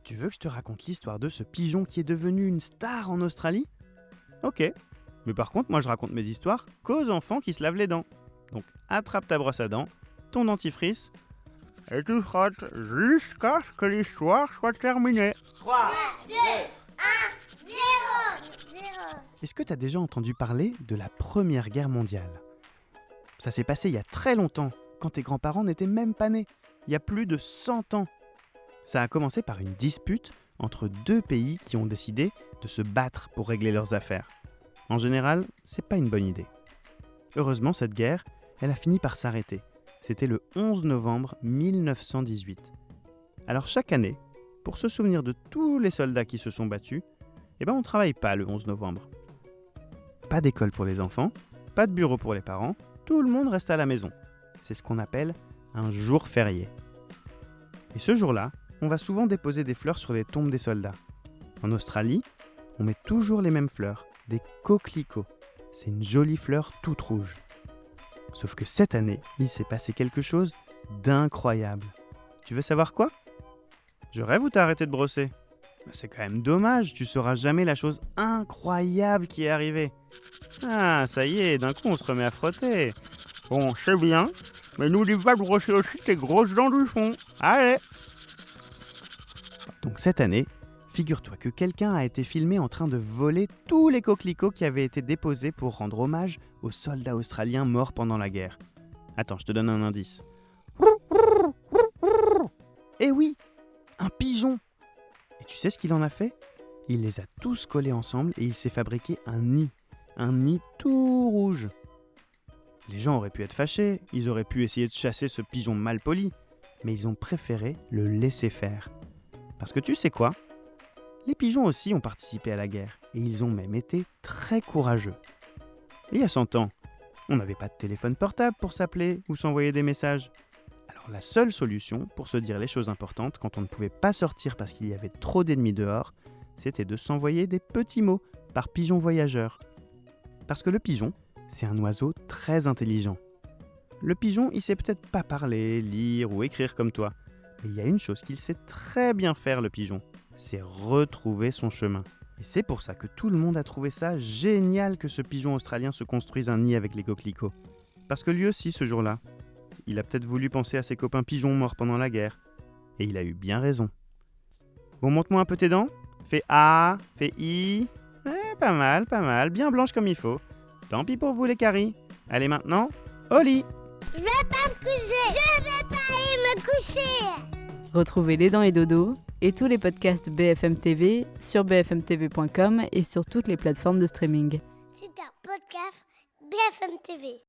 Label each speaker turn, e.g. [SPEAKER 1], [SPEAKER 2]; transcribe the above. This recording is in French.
[SPEAKER 1] Tu veux que je te raconte l'histoire de ce pigeon qui est devenu une star en Australie ? Ok, mais par contre, moi je raconte mes histoires qu'aux enfants qui se lavent les dents. Donc attrape ta brosse à dents, ton dentifrice, et tu frottes jusqu'à ce que l'histoire soit terminée.
[SPEAKER 2] 3, 2, 1, 0.
[SPEAKER 1] Est-ce que tu as déjà entendu parler de la Première Guerre mondiale ? Ça s'est passé il y a très longtemps, quand tes grands-parents n'étaient même pas nés, il y a plus de 100 ans. Ça a commencé par une dispute entre deux pays qui ont décidé de se battre pour régler leurs affaires. En général, c'est pas une bonne idée. Heureusement, cette guerre, elle a fini par s'arrêter. C'était le 11 novembre 1918. Alors chaque année, pour se souvenir de tous les soldats qui se sont battus, on ne travaille pas le 11 novembre. Pas d'école pour les enfants, pas de bureau pour les parents, tout le monde reste à la maison. C'est ce qu'on appelle un jour férié. Et ce jour-là, on va souvent déposer des fleurs sur les tombes des soldats. En Australie, on met toujours les mêmes fleurs, des coquelicots. C'est une jolie fleur toute rouge. Sauf que cette année, il s'est passé quelque chose d'incroyable. Tu veux savoir quoi ? Je rêve ou t'as arrêté de brosser ? C'est quand même dommage, tu sauras jamais la chose incroyable qui est arrivée. Ah, ça y est, d'un coup on se remet à frotter. Bon, c'est bien, mais n'oublie pas de brosser aussi tes grosses dents du fond. Allez ! Donc cette année, figure-toi que quelqu'un a été filmé en train de voler tous les coquelicots qui avaient été déposés pour rendre hommage aux soldats australiens morts pendant la guerre. Attends, je te donne un indice. Eh oui, un pigeon ! Et tu sais ce qu'il en a fait ? Il les a tous collés ensemble et il s'est fabriqué un nid tout rouge. Les gens auraient pu être fâchés, ils auraient pu essayer de chasser ce pigeon mal poli, mais ils ont préféré le laisser faire. Parce que tu sais quoi ? Les pigeons aussi ont participé à la guerre et ils ont même été très courageux. Et il y a 100 ans, on n'avait pas de téléphone portable pour s'appeler ou s'envoyer des messages. Alors la seule solution pour se dire les choses importantes quand on ne pouvait pas sortir parce qu'il y avait trop d'ennemis dehors, c'était de s'envoyer des petits mots par pigeon voyageur. Parce que le pigeon, c'est un oiseau très intelligent. Le pigeon, il sait peut-être pas parler, lire ou écrire comme toi, mais il y a une chose qu'il sait très bien faire, le pigeon, c'est retrouver son chemin. Et c'est pour ça que tout le monde a trouvé ça génial que ce pigeon australien se construise un nid avec les coquelicots. Parce que lui aussi, ce jour-là, il a peut-être voulu penser à ses copains pigeons morts pendant la guerre. Et il a eu bien raison. Bon, montre-moi un peu tes dents. Fais A, fais I. Pas mal, bien blanche comme il faut. Tant pis pour vous les caries. Allez maintenant, au lit.
[SPEAKER 2] Je vais pas me coucher. Je vais pas aller me coucher.
[SPEAKER 3] Retrouvez Les Dents et Dodo et tous les podcasts BFM TV sur bfmtv.com et sur toutes les plateformes de streaming.
[SPEAKER 2] C'est un podcast BFM TV.